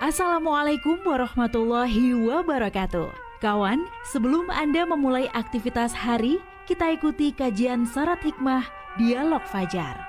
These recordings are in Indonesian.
Assalamualaikum warahmatullahi wabarakatuh. Kawan, sebelum Anda memulai aktivitas hari, kita ikuti kajian syarat hikmah Dialog Fajar.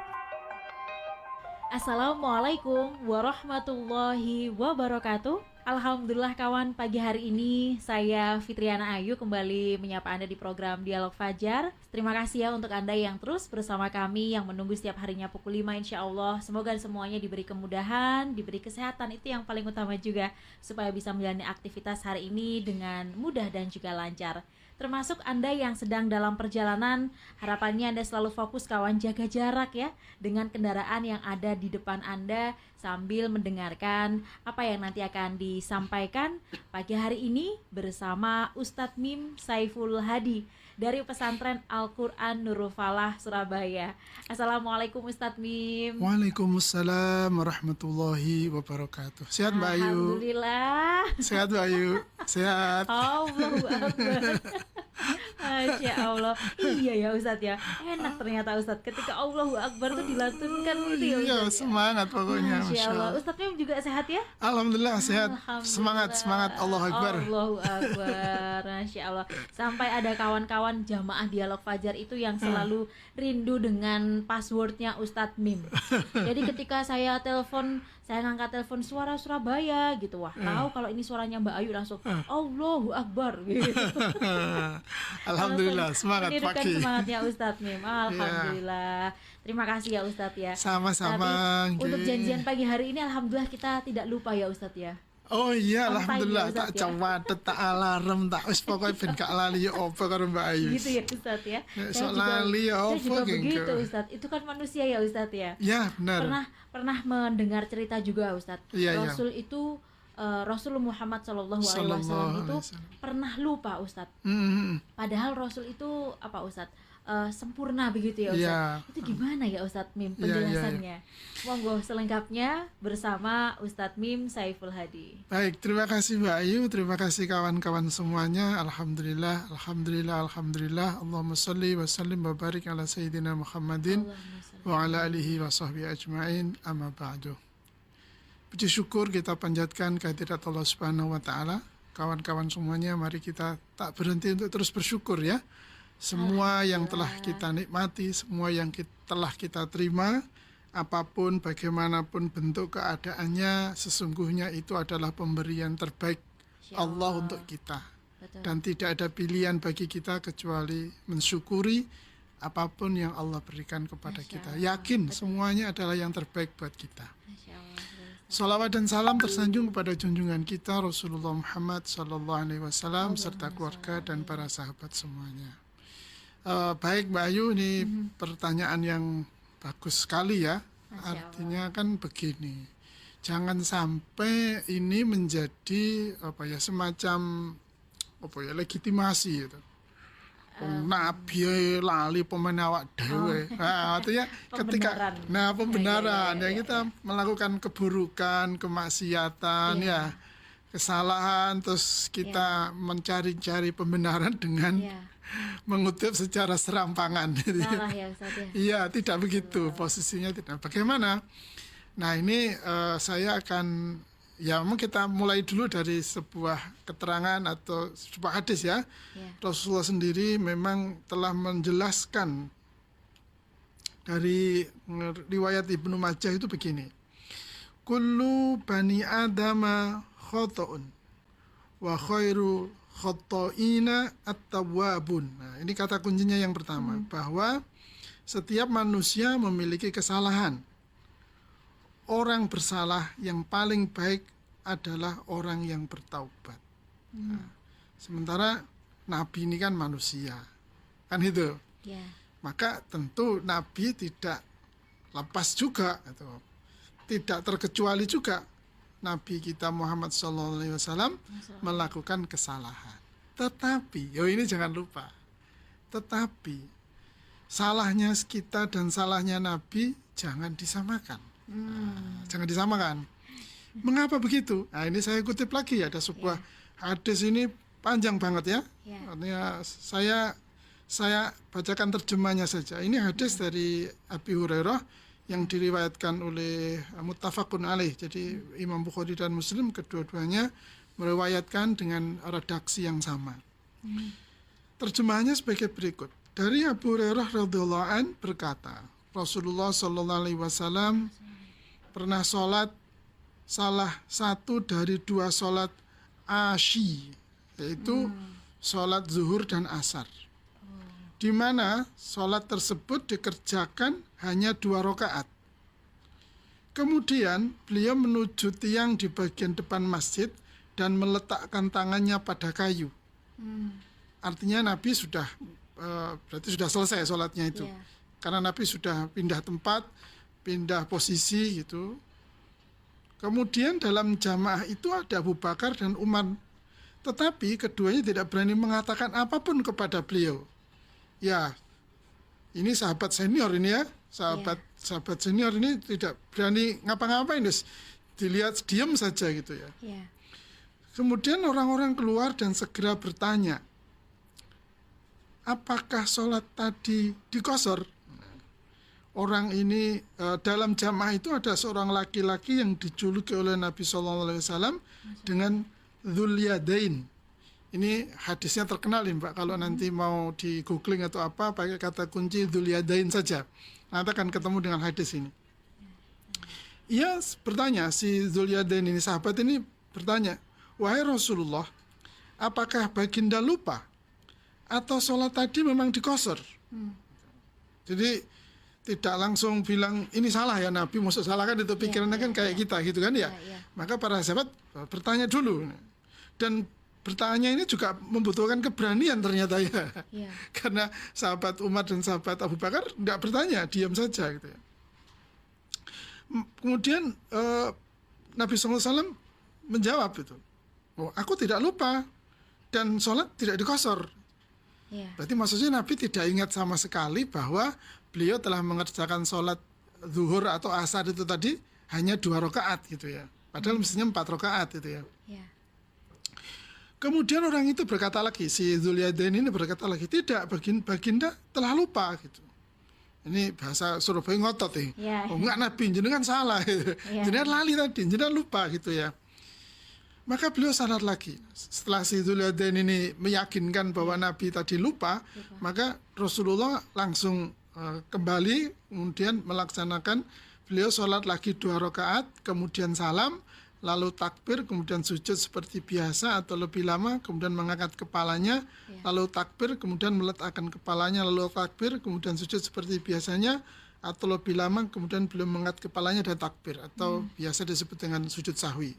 Assalamualaikum warahmatullahi wabarakatuh. Alhamdulillah kawan, pagi hari ini saya Fitriana Ayu kembali menyapa Anda di program Dialog Fajar. Terima kasih ya untuk Anda yang terus bersama kami, yang menunggu setiap harinya pukul 5 insya Allah. Semoga semuanya diberi kemudahan, diberi kesehatan, itu yang paling utama juga, supaya bisa menjalani aktivitas hari ini dengan mudah dan juga lancar. Termasuk Anda yang sedang dalam perjalanan, harapannya Anda selalu fokus kawan, jaga jarak ya dengan kendaraan yang ada di depan Anda, sambil mendengarkan apa yang nanti akan disampaikan pagi hari ini bersama Ustadz Mim Saiful Hadi dari Pesantren Al-Quran Nurul Falah, Surabaya. Assalamualaikum Ustadz Mim. Waalaikumsalam warahmatullahi wabarakatuh. Sehat Mbak Ayu? Alhamdulillah. Sehat Mbak Ayu? Sehat. Allahu Akbar. Masya Allah. Iya ya Ustadz ya. Enak ternyata Ustadz ketika Allahu Akbar itu dilantunkan gitu ya Ustadz. Iya, semangat pokoknya. Masya Allah. Ustadz Mim juga sehat ya? Alhamdulillah sehat. Alhamdulillah. Semangat Allahu Akbar. Allahu Akbar. Masya Allah. Sampai ada kawan-kawan jamaah Dialog Fajar itu yang selalu rindu dengan passwordnya Ustadz Mim. Jadi ketika saya ngangkat telepon suara Surabaya gitu, wah tahu kalau ini suaranya Mbak Ayu langsung Allahu Akbar gitu. Alhamdulillah, semangat pagi. Semangatnya Ustadz Mim. Alhamdulillah. Terima kasih ya Ustadz ya. Sama-sama. Tapi untuk janjian pagi hari ini alhamdulillah kita tidak lupa ya Ustadz ya. Oh iya, alhamdulillah, ya, tak cawatet, tak alarm, tak wis pokoke ben gak lali apa karo Mbak Ayu. Gitu ya Ustadz ya. Sok lali apa begitu Ustadz. Itu kan manusia ya Ustadz ya. Ya, benar. Pernah mendengar cerita juga Ustadz. Iya, Rasul itu Rasulullah Muhammad Sallallahu Alaihi Wasallam itu pernah lupa Ustadz. Padahal Rasul itu apa Ustadz? Sempurna begitu ya Ustadz. Itu gimana ya Ustadz Mim penjelasannya? Monggo selengkapnya bersama Ustadz Mim Saiful Hadi. Baik, terima kasih Mbak Ayu, terima kasih kawan-kawan semuanya. Alhamdulillah. Allahumma salli wa sallim wa barik ala sayyidina Muhammadin wa ala alihi wa sahbihi ajma'in, amma ba'du. Puji syukur kita panjatkan kehadirat Allah Subhanahu wa taala. Kawan-kawan semuanya, mari kita tak berhenti untuk terus bersyukur ya. Semua yang telah kita nikmati, semua yang telah kita terima, apapun bagaimanapun bentuk keadaannya, sesungguhnya itu adalah pemberian terbaik Allah untuk kita. Betul. Dan tidak ada pilihan bagi kita kecuali mensyukuri apapun yang Allah berikan kepada kita. Yakin semuanya adalah yang terbaik buat kita. Salawat dan salam tersanjung kepada junjungan kita Rasulullah Muhammad SAW serta keluarga dan para sahabat semuanya. Baik Mbak Ayu, ini pertanyaan yang bagus sekali ya. Artinya kan begini, jangan sampai ini menjadi semacam legitimasi gitu. Nabi lali pemain awak dewe. Artinya ketika pembenaran ya, kita melakukan keburukan, kemaksiatan ya, kesalahan, terus kita mencari-cari pembenaran dengan mengutip secara serampangan. Salah ya Ustaz ya. Iya, tidak begitu posisinya, tidak. Bagaimana? Nah ini saya akan memang kita mulai dulu dari sebuah keterangan atau sebuah hadis ya. Rasulullah sendiri memang telah menjelaskan dari riwayat Ibnu Majah itu begini. Kullu bani adama khoto'un wa khairu khoto'ina at-tawwabun. Nah, ini kata kuncinya yang pertama, bahwa setiap manusia memiliki kesalahan. Orang bersalah yang paling baik adalah orang yang bertaubat. Nah, sementara Nabi ini kan manusia, kan itu. Maka tentu Nabi tidak lepas juga, atau tidak terkecuali juga Nabi kita Muhammad SAW melakukan kesalahan. Tetapi, ini jangan lupa, tetapi salahnya kita dan salahnya Nabi jangan disamakan. Jangan disamakan. Mengapa begitu? Nah ini saya kutip lagi, ada sebuah hadis, ini panjang banget ya. Artinya saya bacakan terjemahnya saja. Ini hadis dari Abi Hurairah yang diriwayatkan oleh muttafaqun alaih. Jadi Imam Bukhari dan Muslim kedua-duanya meriwayatkan dengan redaksi yang sama. Terjemahannya sebagai berikut. Dari Abu Hurairah radhiyallahu an berkata, Rasulullah sallallahu alaihi wasallam pernah sholat salah satu dari dua sholat asyi, yaitu sholat zuhur dan asar, di mana sholat tersebut dikerjakan hanya 2 rakaat. Kemudian beliau menuju tiang di bagian depan masjid dan meletakkan tangannya pada kayu. Artinya Nabi sudah berarti sudah selesai sholatnya itu. Karena Nabi sudah pindah tempat, pindah posisi gitu. Kemudian dalam jamaah itu ada Abu Bakar dan Umar. Tetapi keduanya tidak berani mengatakan apapun kepada beliau. Ya, ini sahabat senior ini ya, sahabat senior ini tidak berani ngapa-ngapain, dilihat diam saja gitu ya. Kemudian orang-orang keluar dan segera bertanya, apakah sholat tadi dikosor? Orang ini dalam jamaah itu ada seorang laki-laki yang dijuluki oleh Nabi SAW dengan Dzul Yadain. Ini hadisnya terkenal ini Pak, kalau nanti mau di googling atau apa pakai kata kunci Dzul Yadain saja, nanti akan ketemu dengan hadis ini. Ia bertanya, si Dzul Yadain ini, sahabat ini bertanya, wahai Rasulullah, apakah baginda lupa atau sholat tadi memang dikosor? Jadi tidak langsung bilang ini salah ya Nabi, maksud salah kan itu pikirannya kan kayak kita gitu kan ya. Maka para sahabat bertanya dulu, dan bertanya ini juga membutuhkan keberanian ternyata ya. Karena sahabat Umar dan sahabat Abu Bakar tidak bertanya, diam saja gitu ya. Kemudian Nabi SAW menjawab itu, oh, aku tidak lupa dan sholat tidak dikosor. Berarti maksudnya Nabi tidak ingat sama sekali bahwa beliau telah mengerjakan sholat zuhur atau asar itu tadi hanya 2 rakaat gitu ya. Padahal mestinya 4 rakaat itu ya. Kemudian orang itu berkata lagi, si Dzul Yadain ini berkata lagi, tidak, baginda telah lupa gitu. Ini bahasa Surabaya ngotot nih. Oh enggak Nabi, jenengan salah gitu. Jenengan lali tadi, jenengan lupa gitu ya. Maka beliau sadar lagi. Setelah si Dzul Yadain ini meyakinkan bahwa Nabi tadi lupa, maka Rasulullah langsung kembali, kemudian melaksanakan, beliau sholat lagi 2 rakaat, kemudian salam, lalu takbir, kemudian sujud seperti biasa atau lebih lama, kemudian mengangkat kepalanya, lalu takbir, kemudian meletakkan kepalanya, lalu takbir, kemudian sujud seperti biasanya, atau lebih lama, kemudian beliau mengangkat kepalanya dan takbir, atau biasa disebut dengan sujud sahwi.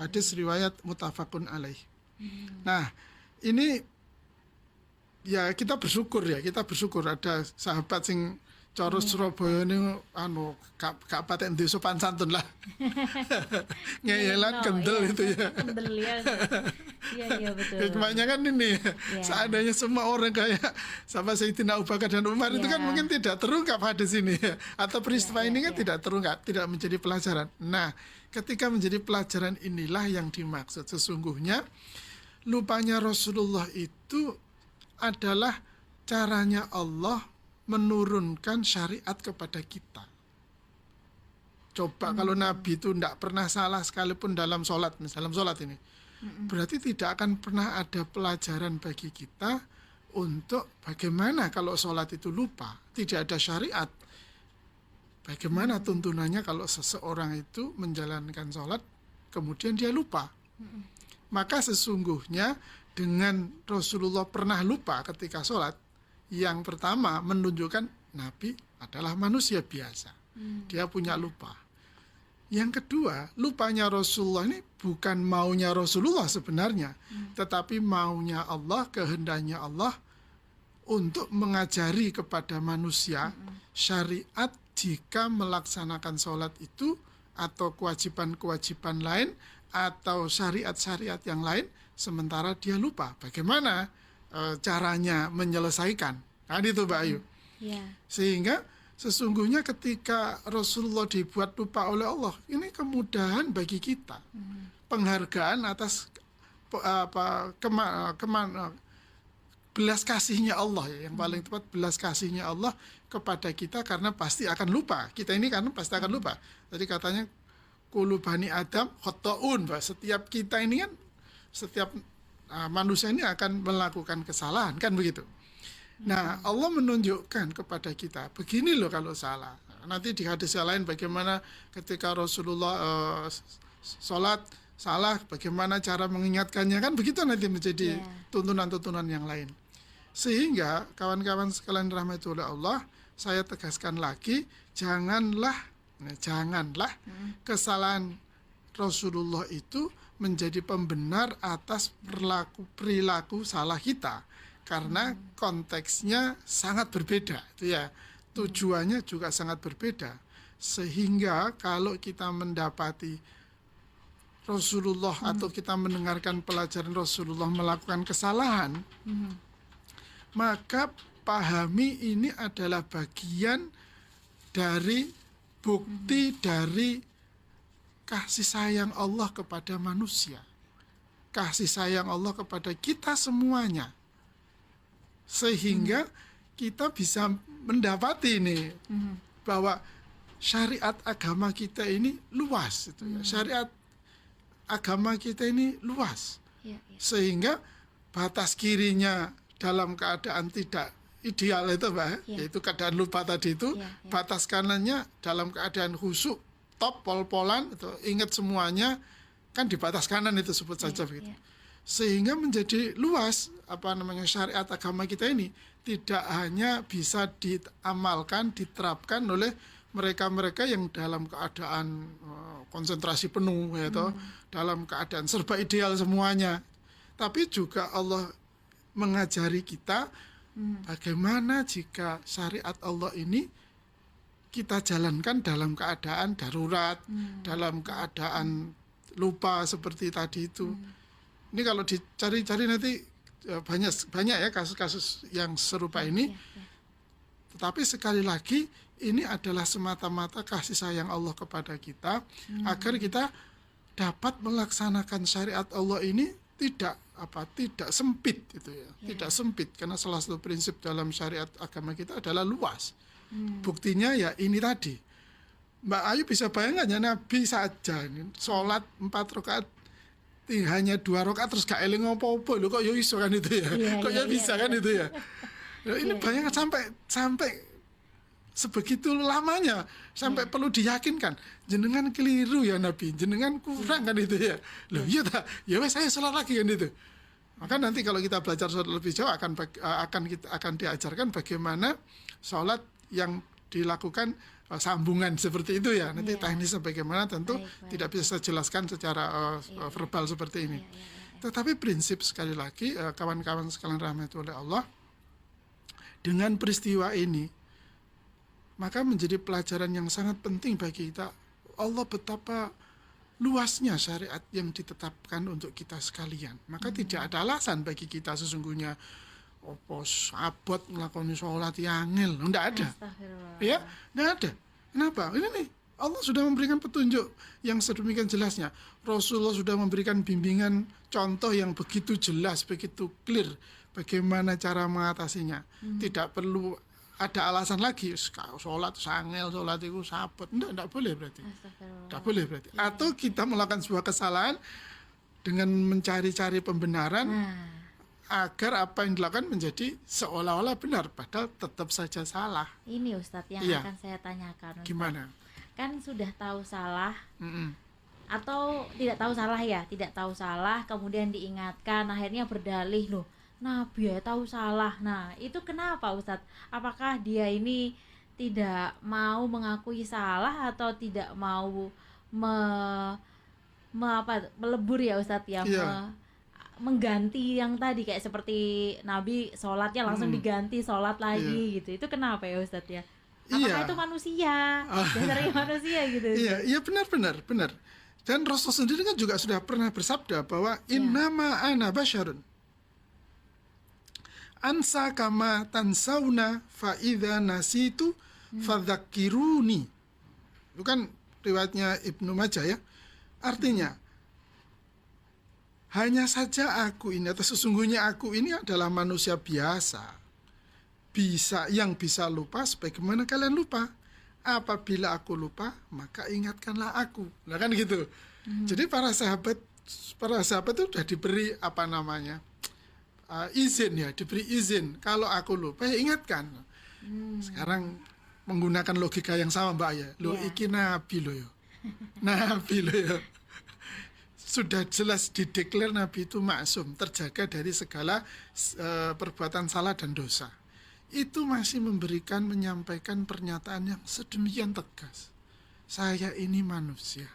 Hadis riwayat muttafaqun alaih. Nah, ini ya kita bersyukur ada sahabat sing cara Surabaya ini gak paten duwe sopan santun lah. Ngeyelan kendel itu ya. Kendel ya. Iya betul. Kebanyakan ini seandainya semua orang kayak sama Sayyidina Abu Bakar dan Umar itu kan mungkin tidak terungkap hadis ini atau peristiwa ini kan tidak terungkap, tidak menjadi pelajaran. Nah, ketika menjadi pelajaran inilah yang dimaksud. Sesungguhnya lupanya Rasulullah itu adalah caranya Allah menurunkan syariat kepada kita. Coba kalau Nabi itu tidak pernah salah sekalipun dalam sholat ini, berarti tidak akan pernah ada pelajaran bagi kita untuk bagaimana kalau sholat itu lupa, tidak ada syariat. Bagaimana tuntunannya kalau seseorang itu menjalankan sholat kemudian dia lupa. Maka sesungguhnya dengan Rasulullah pernah lupa ketika sholat, yang pertama menunjukkan Nabi adalah manusia biasa. Dia punya lupa. Yang kedua, lupanya Rasulullah ini bukan maunya Rasulullah sebenarnya, tetapi maunya Allah, kehendaknya Allah untuk mengajari kepada manusia syariat jika melaksanakan sholat itu atau kewajiban-kewajiban lain atau syariat-syariat yang lain, sementara dia lupa. Bagaimana caranya menyelesaikan? Nah itu Mbak Ayu. Sehingga sesungguhnya ketika Rasulullah dibuat lupa oleh Allah, ini kemudahan bagi kita. belas kasihnya Allah ya, yang paling tepat belas kasihnya Allah kepada kita, karena pasti akan lupa. Kita ini kan pasti akan lupa. Jadi katanya kullu bani Adam khotta'un, setiap kita ini kan, setiap manusia ini akan melakukan kesalahan, kan begitu. Nah, Allah menunjukkan kepada kita, begini loh kalau salah. Nanti di hadis yang lain bagaimana ketika Rasulullah sholat salah, bagaimana cara mengingatkannya, kan begitu nanti menjadi tuntunan-tuntunan yang lain. Sehingga kawan-kawan sekalian rahmati oleh Allah, saya tegaskan lagi, janganlah kesalahan Rasulullah itu menjadi pembenar atas perilaku salah kita, karena konteksnya sangat berbeda, itu ya, tujuannya juga sangat berbeda. Sehingga kalau kita mendapati Rasulullah atau kita mendengarkan pelajaran Rasulullah melakukan kesalahan, maka pahami ini adalah bagian dari bukti dari kasih sayang Allah kepada manusia, kasih sayang Allah kepada kita semuanya, sehingga kita bisa mendapati ini bahwa syariat agama kita ini luas, itu ya. Syariat agama kita ini luas, sehingga batas kirinya dalam keadaan tidak ideal itu Mbak, yaitu keadaan lupa tadi itu, batas kanannya dalam keadaan khusyuk, top, pol-polan, itu ingat semuanya, kan di batas kanan itu sebut saja begitu. Sehingga menjadi luas syariat agama kita ini, tidak hanya bisa diamalkan, diterapkan oleh mereka-mereka yang dalam keadaan konsentrasi penuh, yaitu dalam keadaan serba ideal semuanya, tapi juga Allah mengajari kita bagaimana jika syariat Allah ini kita jalankan dalam keadaan darurat, dalam keadaan lupa seperti tadi itu. Ini kalau dicari-cari nanti banyak ya kasus-kasus yang serupa ini. Tetapi sekali lagi ini adalah semata-mata kasih sayang Allah kepada kita, agar kita dapat melaksanakan syariat Allah ini tidak sempit, itu ya. Tidak sempit, karena salah satu prinsip dalam syariat agama kita adalah luas. Buktinya ya ini tadi, Mbak Ayu bisa bayangkan ya, Nabi saja sholat 4 rakaat hanya 2 rakaat terus gak eling apa-apa loh, kok ya iso kan itu ya, kok ya bisa kan itu ya. Ini bayangkan sampai sebegitu lamanya, sampai perlu diyakinkan jenengan keliru ya Nabi, jenengan kurang kan itu ya. Loh iya tak, ya wes saya sholat lagi kan itu. Maka nanti kalau kita belajar sholat lebih jauh akan diajarkan bagaimana sholat yang dilakukan sambungan seperti itu ya. Nanti teknisnya bagaimana tentu tidak bisa saya jelaskan secara verbal seperti ini. Tetapi prinsip sekali lagi kawan-kawan sekalian rahmati oleh Allah, dengan peristiwa ini maka menjadi pelajaran yang sangat penting bagi kita. Allah betapa luasnya syariat yang ditetapkan untuk kita sekalian. Maka tidak ada alasan bagi kita sesungguhnya abot melakukan sholat yang angel. Tidak ada. Ya, tidak ada. Kenapa? Ini nih, Allah sudah memberikan petunjuk yang sedemikian jelasnya. Rasulullah sudah memberikan bimbingan contoh yang begitu jelas, begitu clear bagaimana cara mengatasinya. Tidak perlu ada alasan lagi, sholat sangel, sholat itu sabot, tidak boleh berarti. Tidak boleh berarti. Atau kita melakukan sebuah kesalahan dengan mencari-cari pembenaran agar apa yang dilakukan menjadi seolah-olah benar, padahal tetap saja salah. Ini Ustadz yang akan saya tanyakan. Ustadz. Gimana? Kan sudah tahu salah, atau tidak tahu salah ya, tidak tahu salah, kemudian diingatkan, akhirnya berdalih loh. Nabi ya tahu salah. Nah, itu kenapa Ustadz? Apakah dia ini tidak mau mengakui salah atau tidak mau melebur ya Ustadz ya? Mengganti yang tadi kayak seperti Nabi sholatnya langsung diganti sholat lagi gitu. Itu kenapa ya Ustadz ya? Apakah itu manusia? Dasarnya manusia gitu. Iya benar. Dan Rasul sendiri kan juga sudah pernah bersabda bahwa innama ana basyarun ansa kama tansauna fa idza nasitu fadzakiruni. Itu kan riwayatnya Ibnu Majah ya. Artinya Hanya saja aku ini, atau sesungguhnya aku ini adalah manusia biasa. Yang bisa lupa sebagaimana kalian lupa. Apabila aku lupa, maka ingatkanlah aku. Nah kan gitu. Jadi para sahabat itu sudah diberi izin ya, diberi izin. Kalau aku lupa ya ingatkan. Sekarang menggunakan logika yang sama Mbak ya. Iki nabi lo ya. Nabi lo ya. Sudah jelas dideklar Nabi itu maksum, terjaga dari segala perbuatan salah dan dosa. Itu masih menyampaikan pernyataan yang sedemikian tegas. Saya ini manusia.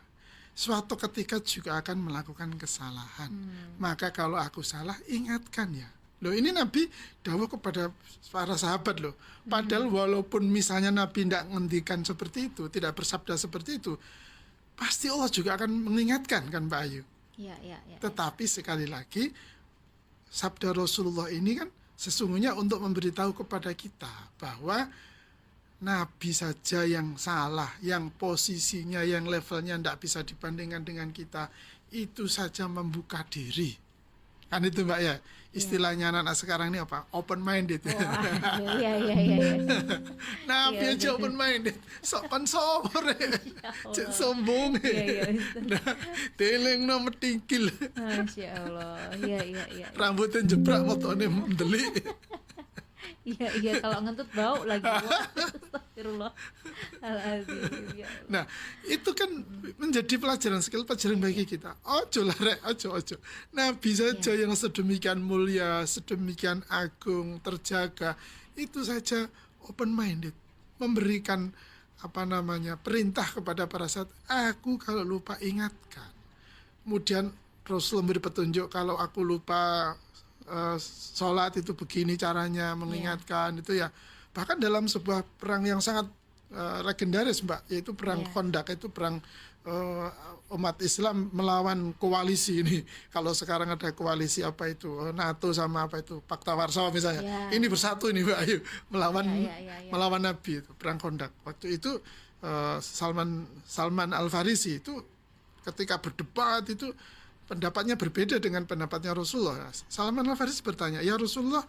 Suatu ketika juga akan melakukan kesalahan. Maka kalau aku salah, ingatkan ya. Loh ini Nabi dawuh kepada para sahabat loh. Padahal walaupun misalnya Nabi tidak ngendikan seperti itu, tidak bersabda seperti itu, pasti Allah juga akan mengingatkan kan Mbak Ayu. Ya. Tetapi sekali lagi, sabda Rasulullah ini kan sesungguhnya untuk memberitahu kepada kita bahwa Nabi saja yang salah, yang posisinya, yang levelnya tidak bisa dibandingkan dengan kita, itu saja membuka diri. Kan itu Mbak ya, istilahnya anak-anak sekarang ini apa? Open minded. Iya. Nabi aja open minded. Sopan sopor cek sombong. Nah, deleng nomor tingkil. Masya Allah. Iya. Rambutnya jebrak, motone mendelik. Iya, kalau ngentut bau lagi. Astagfirullahaladzim. Nah, itu kan menjadi pelajaran bagi kita. Ojo lah rek, ojo. Nabi saja yang sedemikian mulia, sedemikian agung, terjaga, itu saja open minded, memberikan perintah kepada para sahabat. Aku kalau lupa ingatkan. Kemudian Rasul memberi petunjuk, kalau aku lupa sholat itu begini caranya mengingatkan itu ya. Bahkan dalam sebuah perang yang sangat legendaris Mbak, yaitu perang Khandaq, itu perang umat Islam melawan koalisi ini. Kalau sekarang ada koalisi apa itu NATO sama apa itu Pakta Warsawa misalnya, ini bersatu ini Mbak Ayu melawan Nabi, itu perang Khandaq. Waktu itu Salman Al-Farisi itu ketika berdebat itu pendapatnya berbeda dengan pendapatnya Rasulullah. Salman Al-Farisi bertanya, ya Rasulullah,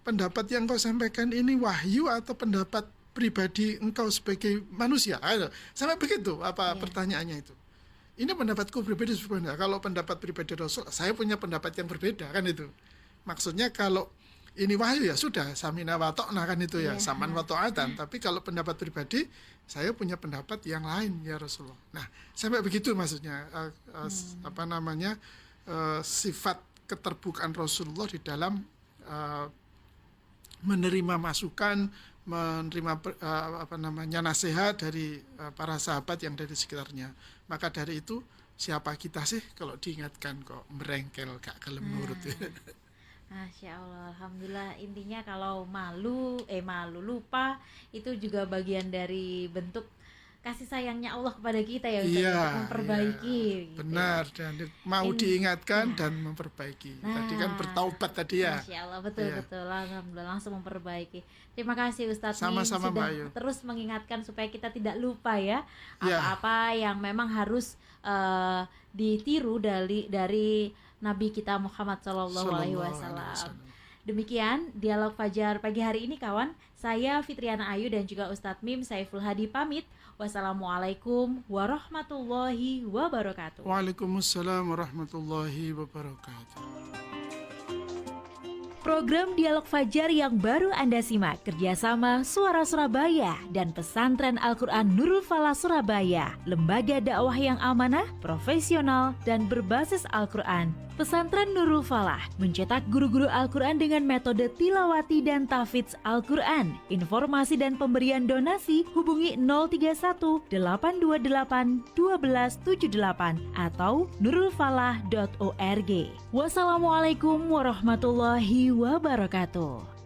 pendapat yang kau sampaikan ini wahyu atau pendapat pribadi engkau sebagai manusia? Sampai begitu pertanyaannya itu. Ini pendapatku pribadi sebenarnya. Kalau pendapat pribadi Rasul, saya punya pendapat yang berbeda kan itu. Maksudnya kalau ini wahyu ya sudah, samina wa ta'na kan itu ya, saman wa ta'atan. Tapi kalau pendapat pribadi, saya punya pendapat yang lain ya Rasulullah. Nah, sampai begitu maksudnya sifat keterbukaan Rasulullah di dalam menerima masukan, menerima nasihat dari para sahabat yang dari sekitarnya. Maka dari itu, siapa kita sih kalau diingatkan kok merengkel gak gelem nurut. Masya Allah, alhamdulillah. Intinya kalau malu lupa itu juga bagian dari bentuk kasih sayangnya Allah kepada kita ya, untuk memperbaiki. Gitu. Benar, dan mau diingatkan dan memperbaiki. Tadi kan bertaubat tadi ya. Masya Allah, betul. Alhamdulillah langsung memperbaiki. Terima kasih Ustadz Sama-sama, sudah terus mengingatkan supaya kita tidak lupa ya apa-apa yang memang harus ditiru dari Nabi kita Muhammad SAW. Demikian dialog Fajar pagi hari ini kawan. Saya Fitriana Ayu dan juga Ustadz Mim Saiful Hadi pamit. Wassalamualaikum warahmatullahi wabarakatuh. Waalaikumsalam warahmatullahi wabarakatuh. Program Dialog Fajar yang baru Anda simak kerjasama Suara Surabaya dan Pesantren Al-Quran Nurul Falah Surabaya, lembaga dakwah yang amanah, profesional, dan berbasis Al-Quran. Pesantren Nurul Falah mencetak guru-guru Al-Quran dengan metode tilawati dan tahfidz Al-Quran. Informasi dan pemberian donasi hubungi 031 828 1278 atau nurulfalah.org. Wassalamualaikum warahmatullahi wabarakatuh.